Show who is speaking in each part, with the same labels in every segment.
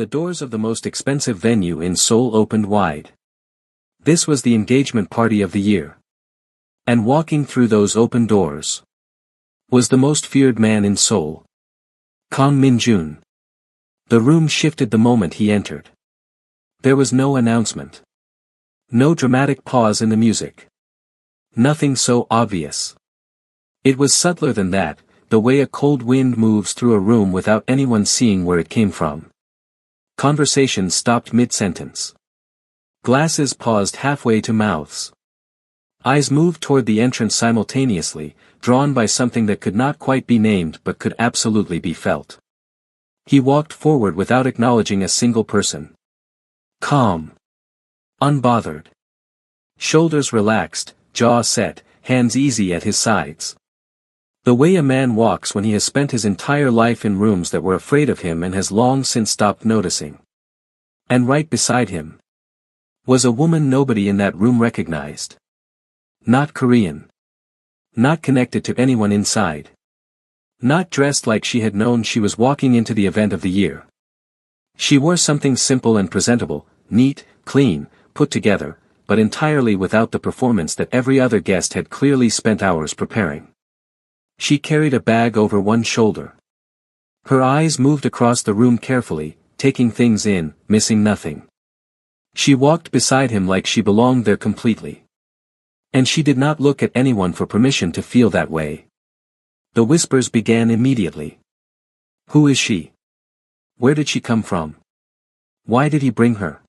Speaker 1: The doors of the most expensive venue in Seoul opened wide. This was the engagement party of the year. And walking through those open doors was the most feared man in Seoul. Kang Min-jun. The room shifted the moment he entered. There was no announcement. No dramatic pause in the music. Nothing so obvious. It was subtler than that, the way a cold wind moves through a room without anyone seeing where it came from. Conversation stopped mid-sentence. Glasses paused halfway to mouths. Eyes moved toward the entrance simultaneously, drawn by something that could not quite be named but could absolutely be felt. He walked forward without acknowledging a single person. Calm. Unbothered. Shoulders relaxed, jaw set, hands easy at his sides. The way a man walks when he has spent his entire life in rooms that were afraid of him and has long since stopped noticing. And right beside him was a woman nobody in that room recognized. Not Korean. Not connected to anyone inside. Not dressed like she had known she was walking into the event of the year. She wore something simple and presentable, neat, clean, put together, but entirely without the performance that every other guest had clearly spent hours preparing. She carried a bag over one shoulder. Her eyes moved across the room carefully, taking things in, missing nothing. She walked beside him like she belonged there completely. And she did not look at anyone for permission to feel that way. The whispers began immediately. Who is she? Where did she come from? Why did he bring her?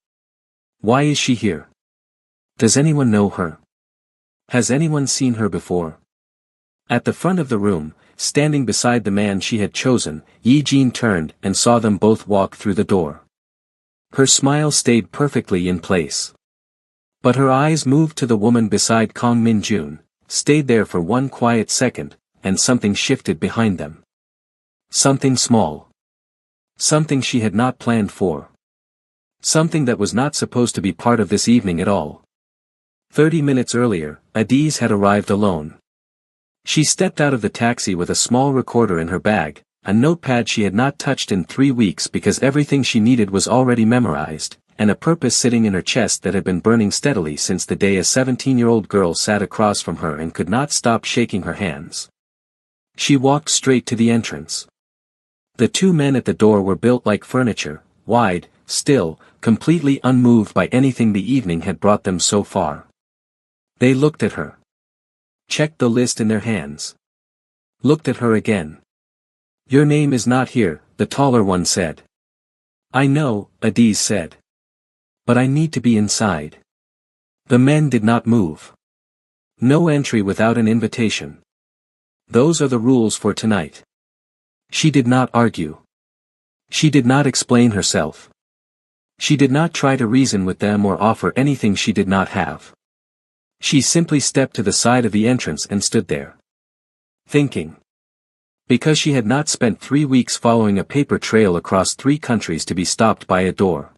Speaker 1: Why is she here? Does anyone know her? Has anyone seen her before? At the front of the room, standing beside the man she had chosen, Yi-jin turned and saw them both walk through the door. Her smile stayed perfectly in place. But her eyes moved to the woman beside Kang Min-jun, stayed there for one quiet second, and something shifted behind them. Something small. Something she had not planned for. Something that was not supposed to be part of this evening at all. 30 minutes earlier, Adiz had arrived alone. She stepped out of the taxi with a small recorder in her bag, a notepad she had not touched in 3 weeks because everything she needed was already memorized, and a purpose sitting in her chest that had been burning steadily since the day a 17-year-old girl sat across from her and could not stop shaking her hands. She walked straight to the entrance. The two men at the door were built like furniture, wide, still, completely unmoved by anything the evening had brought them so far. They looked at her. Checked the list in their hands. Looked at her again. Your name is not here, the taller one said. I know, Adiz said. But I need to be inside. The men did not move. No entry without an invitation. Those are the rules for tonight. She did not argue. She did not explain herself. She did not try to reason with them or offer anything she did not have. She simply stepped to the side of the entrance and stood there. Thinking. Because she had not spent 3 weeks following a paper trail across 3 countries to be stopped by a door.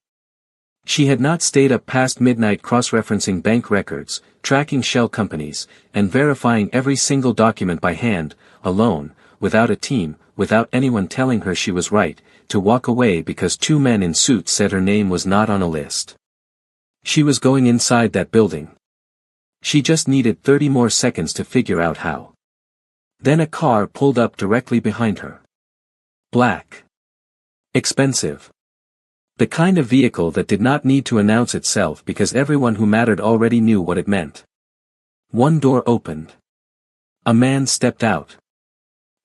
Speaker 1: She had not stayed up past midnight cross-referencing bank records, tracking shell companies, and verifying every single document by hand, alone, without a team, without anyone telling her she was right, to walk away because 2 men in suits said her name was not on a list. She was going inside that building. She just needed 30 more seconds to figure out how. Then a car pulled up directly behind her. Black. Expensive. The kind of vehicle that did not need to announce itself because everyone who mattered already knew what it meant. One door opened. A man stepped out.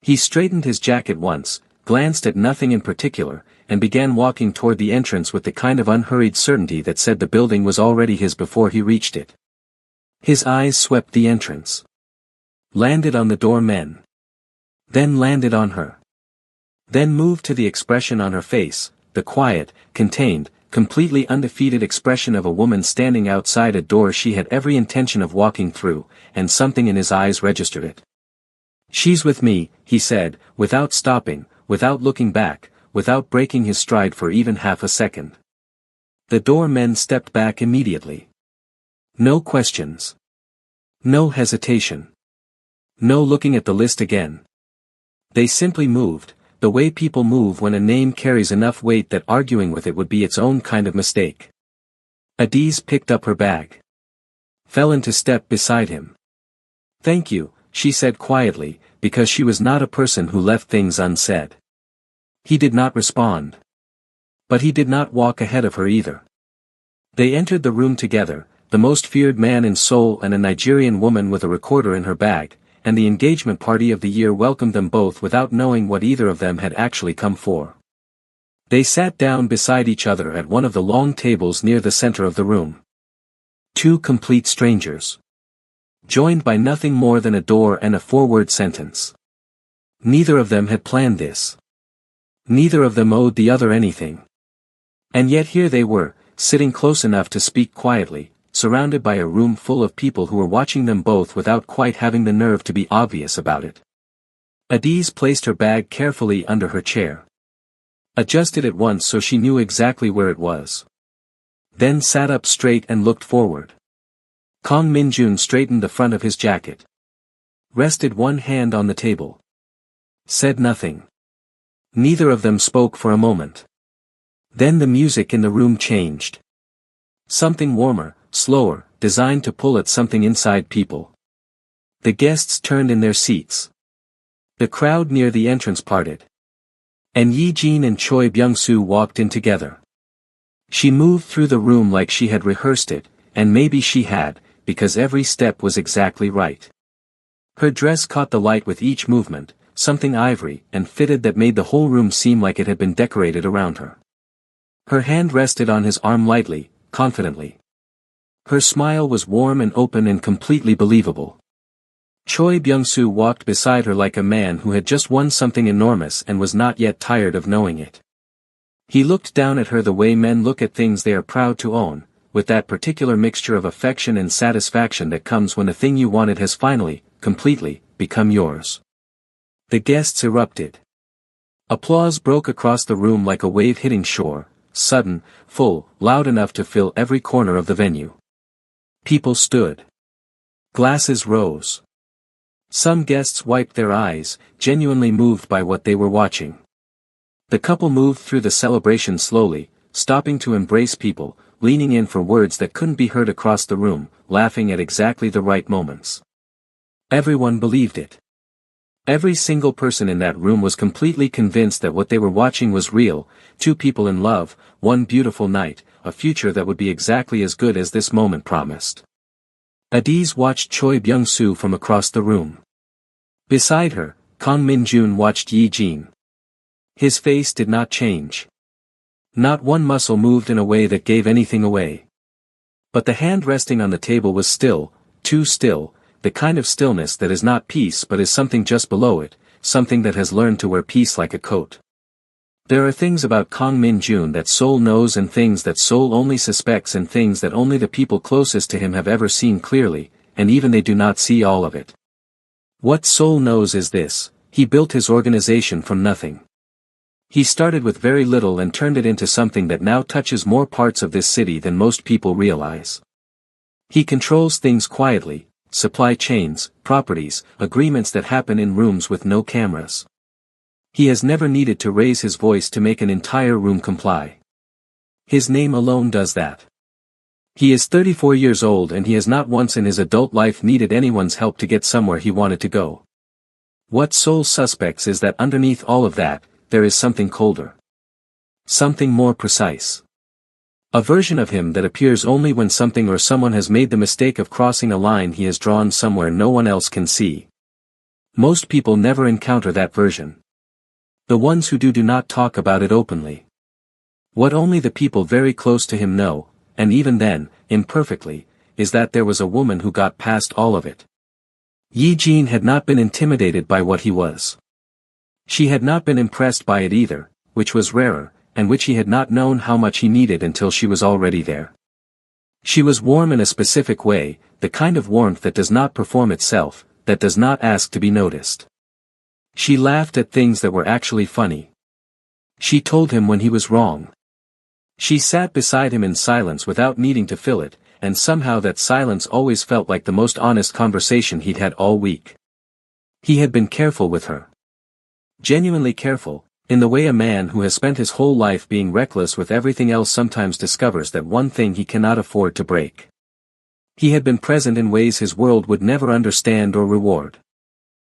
Speaker 1: He straightened his jacket once, glanced at nothing in particular, and began walking toward the entrance with the kind of unhurried certainty that said the building was already his before he reached it. His eyes swept the entrance. Landed on the doormen. Then landed on her. Then moved to the expression on her face, the quiet, contained, completely undefeated expression of a woman standing outside a door she had every intention of walking through, and something in his eyes registered it. She's with me, he said, without stopping, without looking back, without breaking his stride for even half a second. The doormen stepped back immediately. No questions. No hesitation. No looking at the list again. They simply moved, the way people move when a name carries enough weight that arguing with it would be its own kind of mistake. Adiz picked up her bag. Fell into step beside him. "Thank you," she said quietly, because she was not a person who left things unsaid. He did not respond. But he did not walk ahead of her either. They entered the room together, the most feared man in Seoul and a Nigerian woman with a recorder in her bag, and the engagement party of the year welcomed them both without knowing what either of them had actually come for. They sat down beside each other at one of the long tables near the center of the room. Two complete strangers. Joined by nothing more than a door and a four-word sentence. Neither of them had planned this. Neither of them owed the other anything. And yet here they were, sitting close enough to speak quietly, surrounded by a room full of people who were watching them both without quite having the nerve to be obvious about it. Adiz placed her bag carefully under her chair. Adjusted it once so she knew exactly where it was. Then sat up straight and looked forward. Kang Min-jun straightened the front of his jacket. Rested one hand on the table. Said nothing. Neither of them spoke for a moment. Then the music in the room changed. Something warmer, slower, designed to pull at something inside people. The guests turned in their seats. The crowd near the entrance parted. And Yi-jin and Choi Byung-soo walked in together. She moved through the room like she had rehearsed it, and maybe she had, because every step was exactly right. Her dress caught the light with each movement, something ivory and fitted that made the whole room seem like it had been decorated around her. Her hand rested on his arm lightly, confidently. Her smile was warm and open and completely believable. Choi Byung-soo walked beside her like a man who had just won something enormous and was not yet tired of knowing it. He looked down at her the way men look at things they are proud to own, with that particular mixture of affection and satisfaction that comes when the thing you wanted has finally, completely, become yours. The guests erupted. Applause broke across the room like a wave hitting shore, sudden, full, loud enough to fill every corner of the venue. People stood. Glasses rose. Some guests wiped their eyes, genuinely moved by what they were watching. The couple moved through the celebration slowly, stopping to embrace people, leaning in for words that couldn't be heard across the room, laughing at exactly the right moments. Everyone believed it. Every single person in that room was completely convinced that what they were watching was real, two people in love, one beautiful night, a future that would be exactly as good as this moment promised. Adiz watched Choi Byung-soo from across the room. Beside her, Kang Min-jun watched Yi-jin. His face did not change. Not one muscle moved in a way that gave anything away. But the hand resting on the table was still, too still, the kind of stillness that is not peace but is something just below it, something that has learned to wear peace like a coat. There are things about Kang Min-jun that Seoul knows and things that Seoul only suspects and things that only the people closest to him have ever seen clearly, and even they do not see all of it. What Seoul knows is this: he built his organization from nothing. He started with very little and turned it into something that now touches more parts of this city than most people realize. He controls things quietly, supply chains, properties, agreements that happen in rooms with no cameras. He has never needed to raise his voice to make an entire room comply. His name alone does that. He is 34 years old and he has not once in his adult life needed anyone's help to get somewhere he wanted to go. What Seoul suspects is that underneath all of that, there is something colder. Something more precise. A version of him that appears only when something or someone has made the mistake of crossing a line he has drawn somewhere no one else can see. Most people never encounter that version. The ones who do not talk about it openly. What only the people very close to him know, and even then, imperfectly, is that there was a woman who got past all of it. Yi-jin had not been intimidated by what he was. She had not been impressed by it either, which was rarer, and which he had not known how much he needed until she was already there. She was warm in a specific way, the kind of warmth that does not perform itself, that does not ask to be noticed. She laughed at things that were actually funny. She told him when he was wrong. She sat beside him in silence without needing to fill it, and somehow that silence always felt like the most honest conversation he'd had all week. He had been careful with her. Genuinely careful, In the way a man who has spent his whole life being reckless with everything else sometimes discovers that one thing he cannot afford to break. He had been present in ways his world would never understand or reward.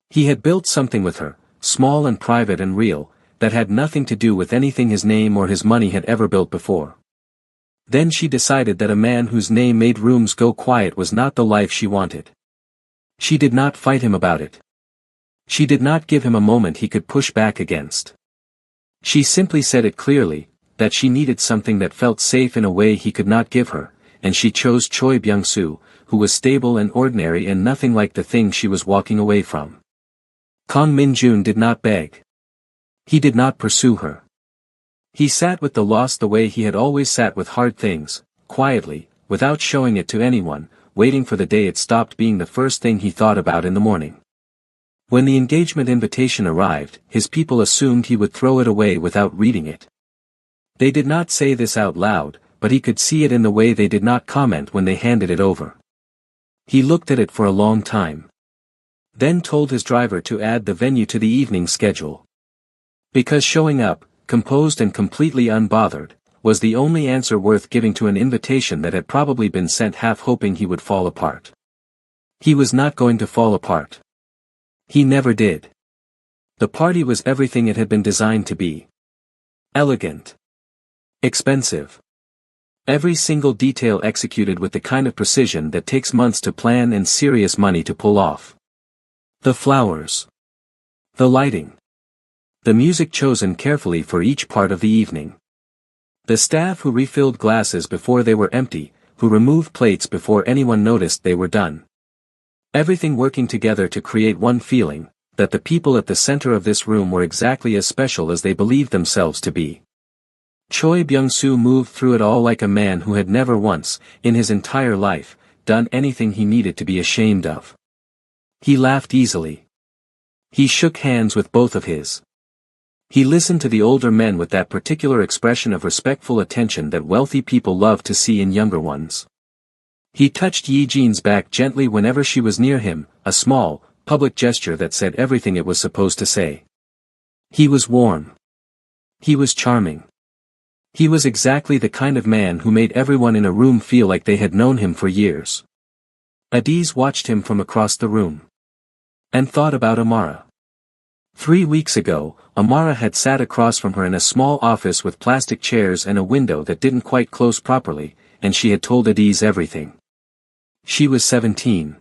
Speaker 1: He had built something with her, small and private and real, that had nothing to do with anything his name or his money had ever built before. Then she decided that a man whose name made rooms go quiet was not the life she wanted. She did not fight him about it. She did not give him a moment he could push back against. She simply said it clearly, that she needed something that felt safe in a way he could not give her, and she chose Choi Byung-soo, who was stable and ordinary and nothing like the thing she was walking away from. Kang Min-jun did not beg. He did not pursue her. He sat with the loss the way he had always sat with hard things, quietly, without showing it to anyone, waiting for the day it stopped being the first thing he thought about in the morning. When the engagement invitation arrived, his people assumed he would throw it away without reading it. They did not say this out loud, but he could see it in the way they did not comment when they handed it over. He looked at it for a long time. Then told his driver to add the venue to the evening schedule. Because showing up, composed and completely unbothered, was the only answer worth giving to an invitation that had probably been sent half hoping he would fall apart. He was not going to fall apart. He never did. The party was everything it had been designed to be. Elegant. Expensive. Every single detail executed with the kind of precision that takes months to plan and serious money to pull off. The flowers. The lighting. The music chosen carefully for each part of the evening. The staff who refilled glasses before they were empty, who removed plates before anyone noticed they were done. Everything working together to create one feeling, that the people at the center of this room were exactly as special as they believed themselves to be. Choi Byung-soo moved through it all like a man who had never once, in his entire life, done anything he needed to be ashamed of. He laughed easily. He shook hands with both of his. He listened to the older men with that particular expression of respectful attention that wealthy people love to see in younger ones. He touched Yi Jin's back gently whenever she was near him, a small, public gesture that said everything it was supposed to say. He was warm. He was charming. He was exactly the kind of man who made everyone in a room feel like they had known him for years. Adiz watched him from across the room. And thought about Amara. 3 weeks ago, Amara had sat across from her in a small office with plastic chairs and a window that didn't quite close properly, and she had told Adiz everything. She was 17.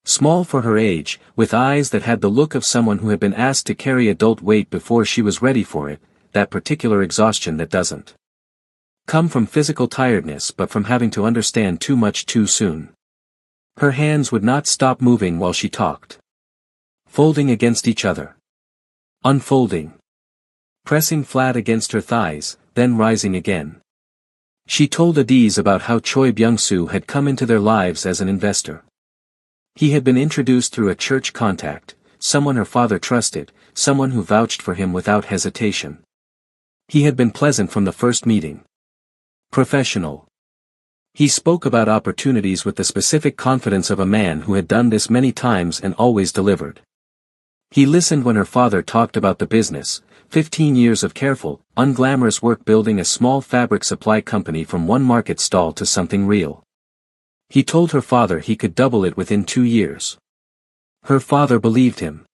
Speaker 1: Small for her age, with eyes that had the look of someone who had been asked to carry adult weight before she was ready for it, that particular exhaustion that doesn't come from physical tiredness but from having to understand too much too soon. Her hands would not stop moving while she talked. Folding against each other. Unfolding. Pressing flat against her thighs, then rising again. She told Adiz about how Choi Byung-soo had come into their lives as an investor. He had been introduced through a church contact, someone her father trusted, someone who vouched for him without hesitation. He had been pleasant from the first meeting. Professional. He spoke about opportunities with the specific confidence of a man who had done this many times and always delivered. He listened when her father talked about the business, 15 years of careful, unglamorous work building a small fabric supply company from one market stall to something real. He told her father he could double it within 2 years. Her father believed him.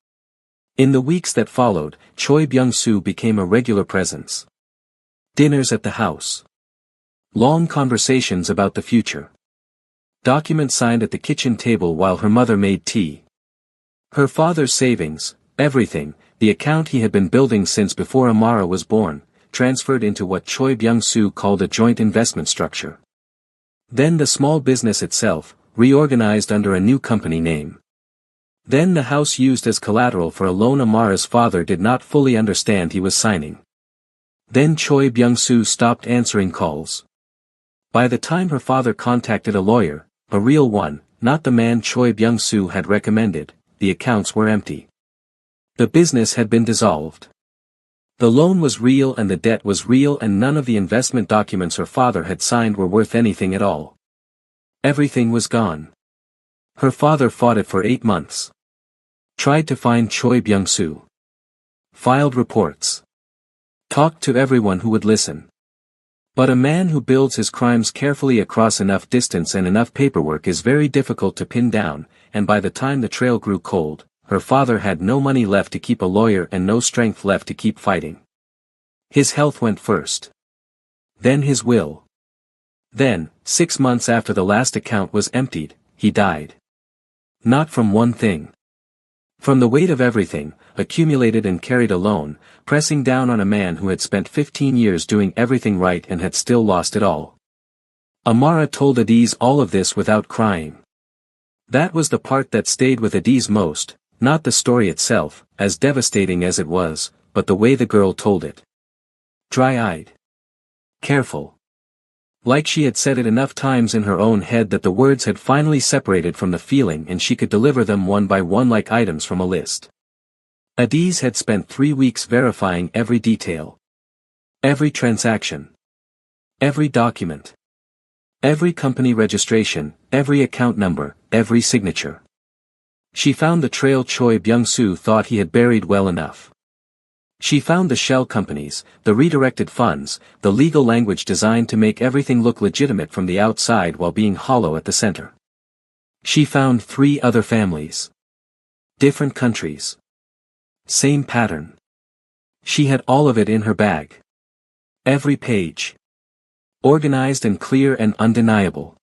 Speaker 1: In the weeks that followed, Choi Byung-soo became a regular presence. Dinners at the house. Long conversations about the future. Documents signed at the kitchen table while her mother made tea. Her father's savings, everything, the account he had been building since before Amara was born, transferred into what Choi Byung-soo called a joint investment structure. Then the small business itself, reorganized under a new company name. Then the house used as collateral for a loan Amara's father did not fully understand he was signing. Then Choi Byung-soo stopped answering calls. By the time her father contacted a lawyer, a real one, not the man Choi Byung-soo had recommended, the accounts were empty. The business had been dissolved. The loan was real and the debt was real and none of the investment documents her father had signed were worth anything at all. Everything was gone. Her father fought it for 8 months. Tried to find Choi Byung-soo. Filed reports. Talked to everyone who would listen. But a man who builds his crimes carefully across enough distance and enough paperwork is very difficult to pin down, and by the time the trail grew cold, her father had no money left to keep a lawyer and no strength left to keep fighting. His health went first. Then his will. Then, 6 months after the last account was emptied, he died. Not from one thing. From the weight of everything, accumulated and carried alone, pressing down on a man who had spent 15 years doing everything right and had still lost it all. Amara told Adiz all of this without crying. That was the part that stayed with Adiz most, not the story itself, as devastating as it was, but the way the girl told it. Dry-eyed. Careful. Like she had said it enough times in her own head that the words had finally separated from the feeling and she could deliver them one by one like items from a list. Adiz had spent 3 weeks verifying every detail. Every transaction. Every document. Every company registration, every account number, every signature. She found the trail Choi Byung-soo thought he had buried well enough. She found the shell companies, the redirected funds, the legal language designed to make everything look legitimate from the outside while being hollow at the center. She found 3 other families. Different countries. Same pattern. She had all of it in her bag. Every page. Organized and clear and undeniable.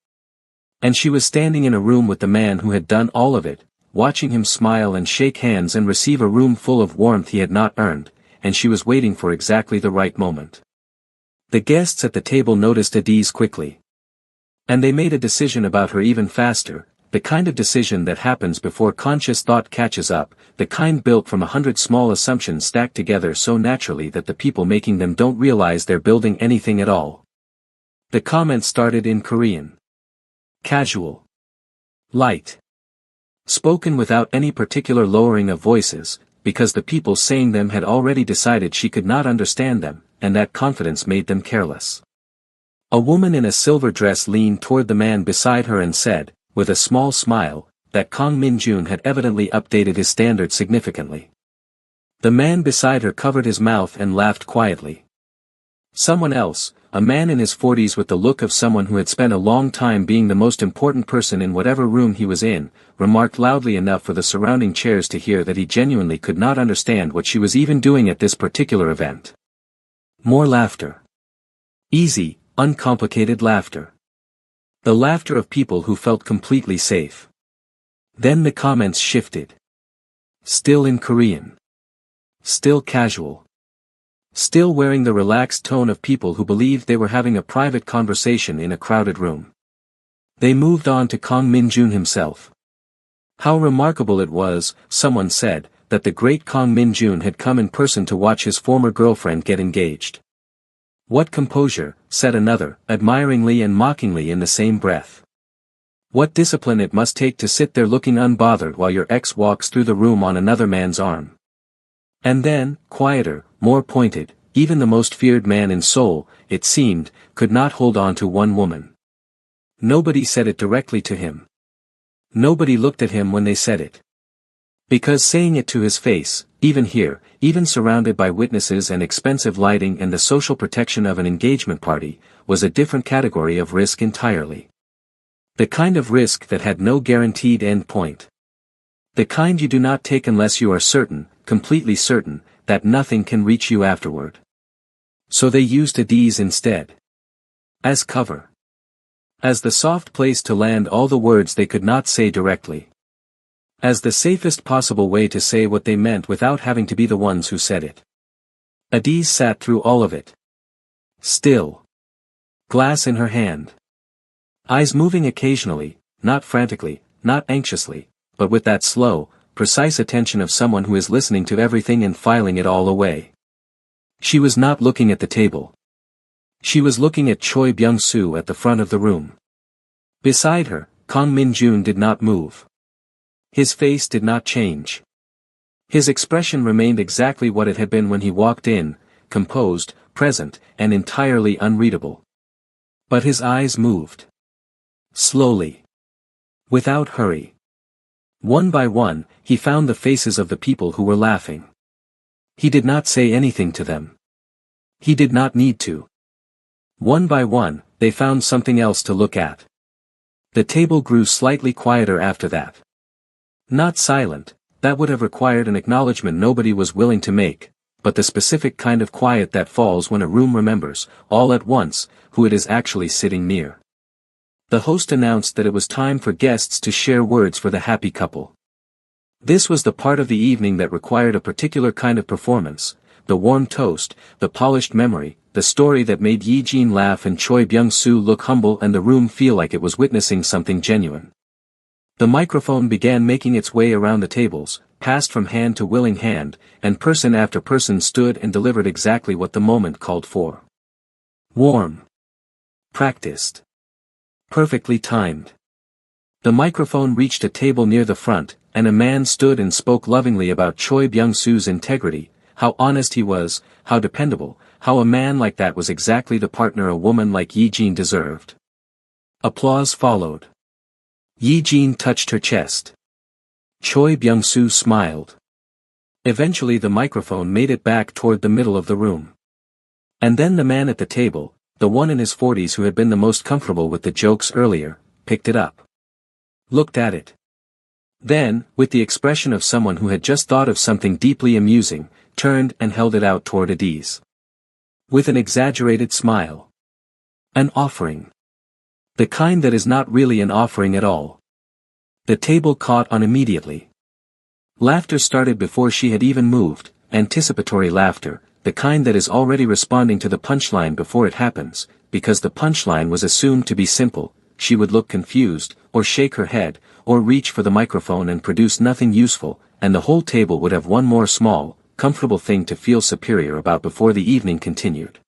Speaker 1: And she was standing in a room with the man who had done all of it, watching him smile and shake hands and receive a room full of warmth he had not earned, and she was waiting for exactly the right moment. The guests at the table noticed Adiz quickly. And they made a decision about her even faster, the kind of decision that happens before conscious thought catches up, the kind built from 100 small assumptions stacked together so naturally that the people making them don't realize they're building anything at all. The comments started in Korean. Casual. Light. Spoken without any particular lowering of voices, because the people saying them had already decided she could not understand them, and that confidence made them careless. A woman in a silver dress leaned toward the man beside her and said, with a small smile, that Kang Min-jun had evidently updated his standards significantly. The man beside her covered his mouth and laughed quietly. Someone else, a man in his 40s with the look of someone who had spent a long time being the most important person in whatever room he was in, remarked loudly enough for the surrounding chairs to hear that he genuinely could not understand what she was even doing at this particular event. More laughter. Easy, uncomplicated laughter. The laughter of people who felt completely safe. Then the comments shifted. Still in Korean. Still casual. Still wearing the relaxed tone of people who believed they were having a private conversation in a crowded room. They moved on to Kang Min-jun himself. How remarkable it was, someone said, that the great Kang Min-jun had come in person to watch his former girlfriend get engaged. What composure, said another, admiringly and mockingly in the same breath. What discipline it must take to sit there looking unbothered while your ex walks through the room on another man's arm. And then, quieter, more pointed, even the most feared man in Seoul, it seemed, could not hold on to one woman. Nobody said it directly to him. Nobody looked at him when they said it. Because saying it to his face, even here, even surrounded by witnesses and expensive lighting and the social protection of an engagement party, was a different category of risk entirely. The kind of risk that had no guaranteed end point. The kind you do not take unless you are certain, completely certain, that nothing can reach you afterward. So they used Adiz instead. As cover. As the soft place to land all the words they could not say directly. As the safest possible way to say what they meant without having to be the ones who said it. Adiz sat through all of it. Still. Glass in her hand. Eyes moving occasionally, not frantically, not anxiously, but with that slow, precise attention of someone who is listening to everything and filing it all away. She was not looking at the table. She was looking at Choi Byung-soo at the front of the room. Beside her, Kang Min-jun did not move. His face did not change. His expression remained exactly what it had been when he walked in, composed, present, and entirely unreadable. But his eyes moved. Slowly. Without hurry. One by one, he found the faces of the people who were laughing. He did not say anything to them. He did not need to. One by one, they found something else to look at. The table grew slightly quieter after that. Not silent, that would have required an acknowledgement nobody was willing to make, but the specific kind of quiet that falls when a room remembers, all at once, who it is actually sitting near. The host announced that it was time for guests to share words for the happy couple. This was the part of the evening that required a particular kind of performance, the warm toast, the polished memory, the story that made Yi-jin laugh and Choi Byung-soo look humble and the room feel like it was witnessing something genuine. The microphone began making its way around the tables, passed from hand to willing hand, and person after person stood and delivered exactly what the moment called for. Warm. Practiced. Perfectly timed. The microphone reached a table near the front, and a man stood and spoke lovingly about Choi Byung-soo's integrity, how honest he was, how dependable, how a man like that was exactly the partner a woman like Yi-jin deserved. Applause followed. Yi-jin touched her chest. Choi Byung-soo smiled. Eventually the microphone made it back toward the middle of the room. And then the man at the table, the one in his 40s who had been the most comfortable with the jokes earlier, picked it up. Looked at it. Then, with the expression of someone who had just thought of something deeply amusing, turned and held it out toward Adiz. With an exaggerated smile. An offering. The kind that is not really an offering at all. The table caught on immediately. Laughter started before she had even moved, anticipatory laughter, the kind that is already responding to the punchline before it happens, because the punchline was assumed to be simple. She would look confused, or shake her head, or reach for the microphone and produce nothing useful, and the whole table would have one more small, comfortable thing to feel superior about before the evening continued.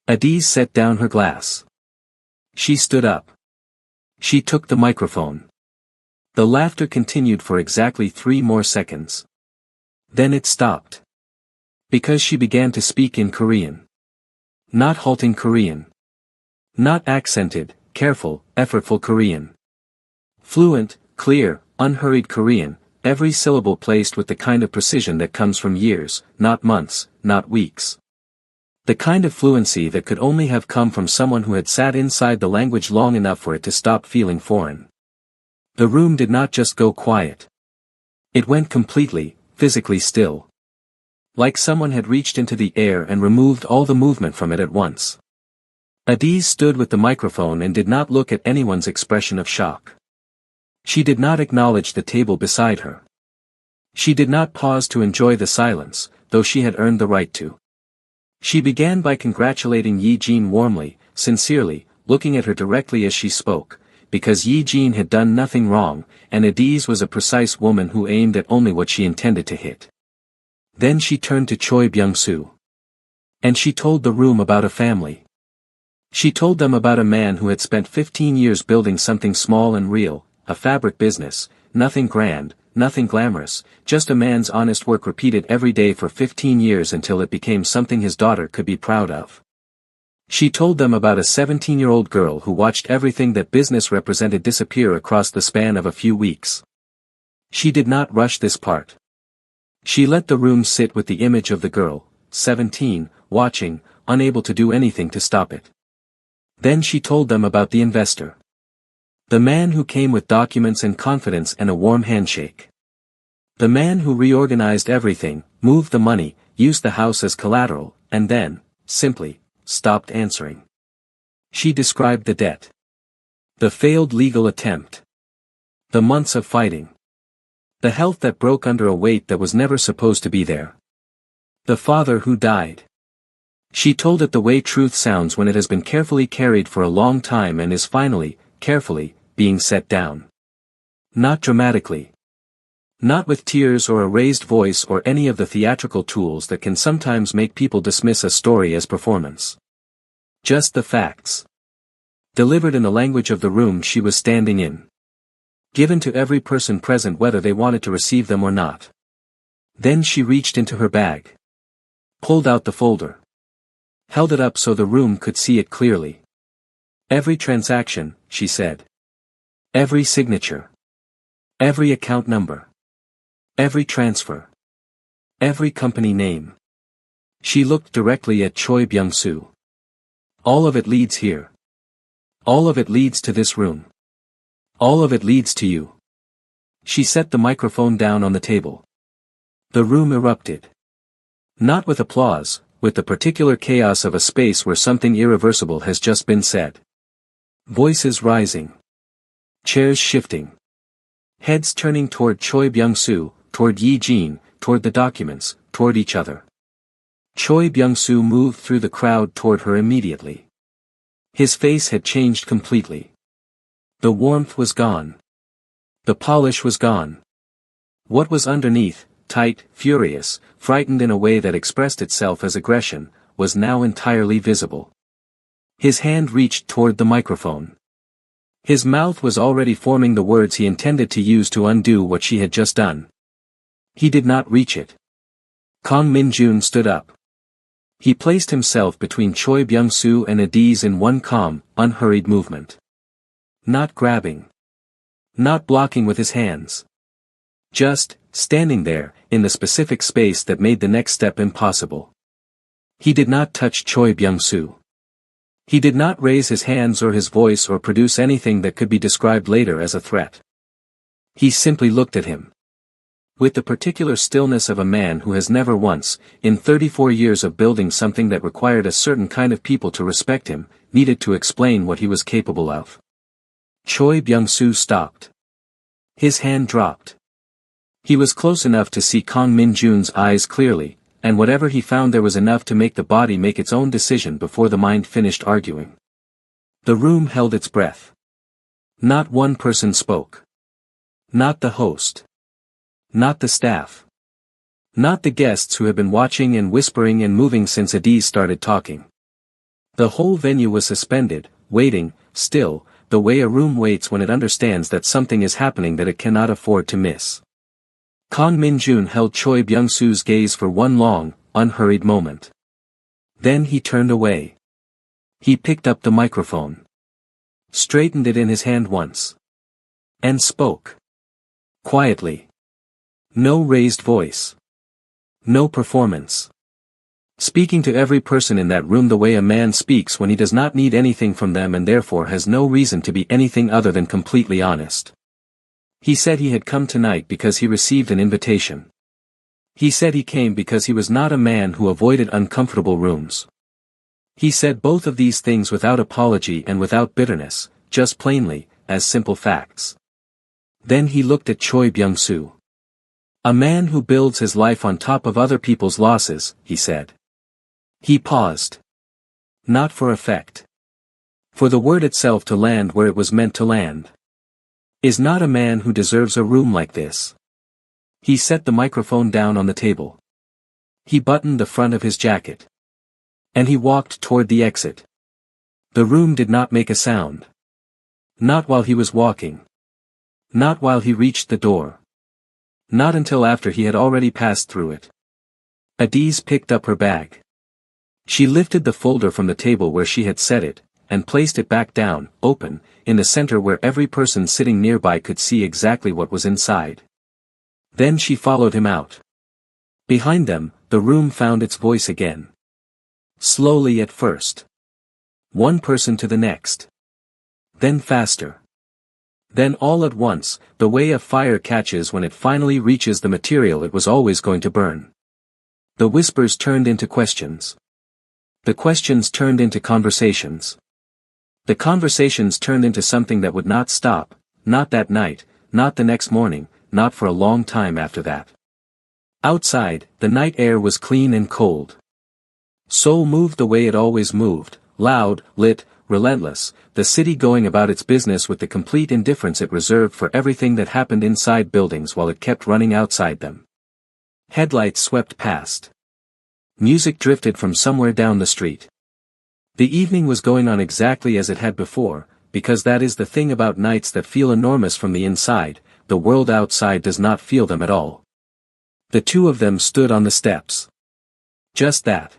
Speaker 1: Adiz set down her glass. She stood up. She took the microphone. The laughter continued for exactly 3 more seconds. Then it stopped. Because she began to speak in Korean. Not halting Korean. Not accented, careful, effortful Korean. Fluent, clear, unhurried Korean, every syllable placed with the kind of precision that comes from years, not months, not weeks. The kind of fluency that could only have come from someone who had sat inside the language long enough for it to stop feeling foreign. The room did not just go quiet. It went completely, physically still. Like someone had reached into the air and removed all the movement from it at once. Adiz stood with the microphone and did not look at anyone's expression of shock. She did not acknowledge the table beside her. She did not pause to enjoy the silence, though she had earned the right to. She began by congratulating Yi-jin warmly, sincerely, looking at her directly as she spoke, because Yi-jin had done nothing wrong, and Adiz was a precise woman who aimed at only what she intended to hit. Then she turned to Choi Byung-soo. And she told the room about a family. She told them about a man who had spent 15 years building something small and real, a fabric business, nothing grand, nothing glamorous, just a man's honest work repeated every day for 15 years until it became something his daughter could be proud of. She told them about a 17-year-old girl who watched everything that business represented disappear across the span of a few weeks. She did not rush this part. She let the room sit with the image of the girl, 17, watching, unable to do anything to stop it. Then she told them about the investor. The man who came with documents and confidence and a warm handshake. The man who reorganized everything, moved the money, used the house as collateral, and then, simply, stopped answering. She described the debt. The failed legal attempt. The months of fighting. The health that broke under a weight that was never supposed to be there. The father who died. She told it the way truth sounds when it has been carefully carried for a long time and is finally, carefully, being set down. Not dramatically. Not with tears or a raised voice or any of the theatrical tools that can sometimes make people dismiss a story as performance. Just the facts. Delivered in the language of the room she was standing in. Given to every person present whether they wanted to receive them or not. Then she reached into her bag. Pulled out the folder. Held it up so the room could see it clearly. Every transaction, she said. Every signature. Every account number. Every transfer. Every company name. She looked directly at Choi Byung-soo. All of it leads here. All of it leads to this room. All of it leads to you. She set the microphone down on the table. The room erupted. Not with applause, with the particular chaos of a space where something irreversible has just been said. Voices rising. Chairs shifting. Heads turning toward Choi Byung-soo, toward Yi Jin, toward the documents, toward each other. Choi Byung-soo moved through the crowd toward her immediately. His face had changed completely. The warmth was gone. The polish was gone. What was underneath, tight, furious, frightened in a way that expressed itself as aggression, was now entirely visible. His hand reached toward the microphone. His mouth was already forming the words he intended to use to undo what she had just done. He did not reach it. Kang Min-jun stood up. He placed himself between Choi Byung-soo and Adiz in one calm, unhurried movement. Not grabbing. Not blocking with his hands. Just, standing there, in the specific space that made the next step impossible. He did not touch Choi Byung-soo. He did not raise his hands or his voice or produce anything that could be described later as a threat. He simply looked at him. With the particular stillness of a man who has never once, in 34 years of building something that required a certain kind of people to respect him, needed to explain what he was capable of. Choi Byung-soo stopped. His hand dropped. He was close enough to see Kang Min-jun's eyes clearly, and whatever he found there was enough to make the body make its own decision before the mind finished arguing. The room held its breath. Not one person spoke. Not the host. Not the staff. Not the guests who had been watching and whispering and moving since Adiz started talking. The whole venue was suspended, waiting, still, the way a room waits when it understands that something is happening that it cannot afford to miss. Kang Min-jun held Choi Byung-soo's gaze for one long, unhurried moment. Then he turned away. He picked up the microphone. Straightened it in his hand once. And spoke. Quietly. No raised voice. No performance. Speaking to every person in that room the way a man speaks when he does not need anything from them and therefore has no reason to be anything other than completely honest. He said he had come tonight because he received an invitation. He said he came because he was not a man who avoided uncomfortable rooms. He said both of these things without apology and without bitterness, just plainly, as simple facts. Then he looked at Choi Byung-soo. A man who builds his life on top of other people's losses, he said. He paused. Not for effect. For the word itself to land where it was meant to land. Is not a man who deserves a room like this. He set the microphone down on the table. He buttoned the front of his jacket. And he walked toward the exit. The room did not make a sound. Not while he was walking. Not while he reached the door. Not until after he had already passed through it. Adiz picked up her bag. She lifted the folder from the table where she had set it, and placed it back down, open, in the center where every person sitting nearby could see exactly what was inside. Then she followed him out. Behind them, the room found its voice again. Slowly at first. One person to the next. Then faster. Then all at once, the way a fire catches when it finally reaches the material it was always going to burn. The whispers turned into questions. The questions turned into conversations. The conversations turned into something that would not stop, not that night, not the next morning, not for a long time after that. Outside, the night air was clean and cold. Seoul moved the way it always moved, loud, lit, relentless, the city going about its business with the complete indifference it reserved for everything that happened inside buildings while it kept running outside them. Headlights swept past. Music drifted from somewhere down the street. The evening was going on exactly as it had before, because that is the thing about nights that feel enormous from the inside, the world outside does not feel them at all. The two of them stood on the steps. Just that.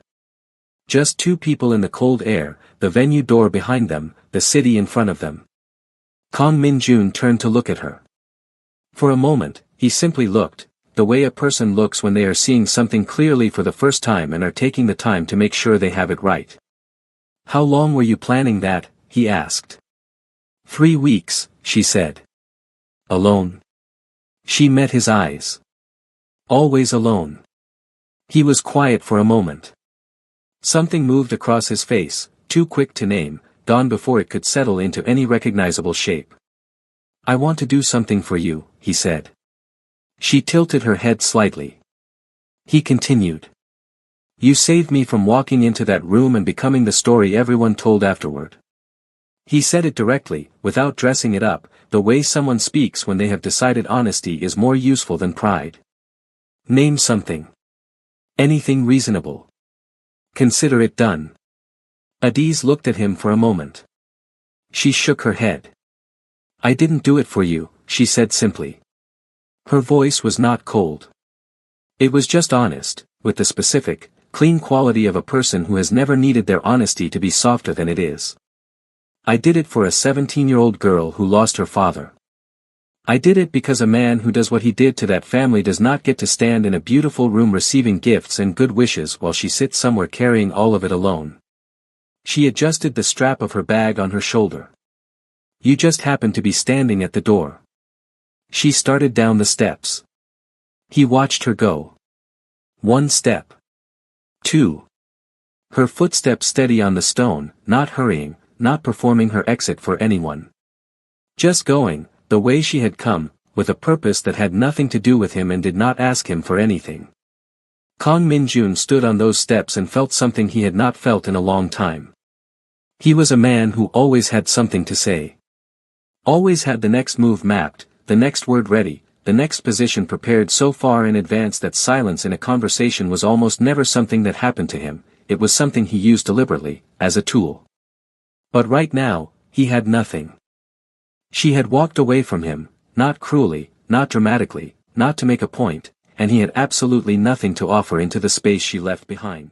Speaker 1: Just two people in the cold air, the venue door behind them, the city in front of them. Kang Min-jun turned to look at her. For a moment, he simply looked, the way a person looks when they are seeing something clearly for the first time and are taking the time to make sure they have it right. "How long were you planning that?" he asked. 3 weeks, she said. "Alone?" She met his eyes. "Always alone." He was quiet for a moment. Something moved across his face, too quick to name, gone before it could settle into any recognizable shape. "I want to do something for you," he said. She tilted her head slightly. He continued. "You saved me from walking into that room and becoming the story everyone told afterward." He said it directly, without dressing it up, the way someone speaks when they have decided honesty is more useful than pride. "Name something. Anything reasonable. Consider it done." Adiz looked at him for a moment. She shook her head. "I didn't do it for you," she said simply. Her voice was not cold. It was just honest, with the specific, clean quality of a person who has never needed their honesty to be softer than it is. "I did it for a 17-year-old girl who lost her father. I did it because a man who does what he did to that family does not get to stand in a beautiful room receiving gifts and good wishes while she sits somewhere carrying all of it alone." She adjusted the strap of her bag on her shoulder. "You just happened to be standing at the door." She started down the steps. He watched her go. 1 step. 2. Her footsteps steady on the stone, not hurrying, not performing her exit for anyone. Just going, the way she had come, with a purpose that had nothing to do with him and did not ask him for anything. Kang Min-jun stood on those steps and felt something he had not felt in a long time. He was a man who always had something to say. Always had the next move mapped, the next word ready, the next position prepared so far in advance that silence in a conversation was almost never something that happened to him, it was something he used deliberately, as a tool. But right now, he had nothing. She had walked away from him, not cruelly, not dramatically, not to make a point, and he had absolutely nothing to offer into the space she left behind.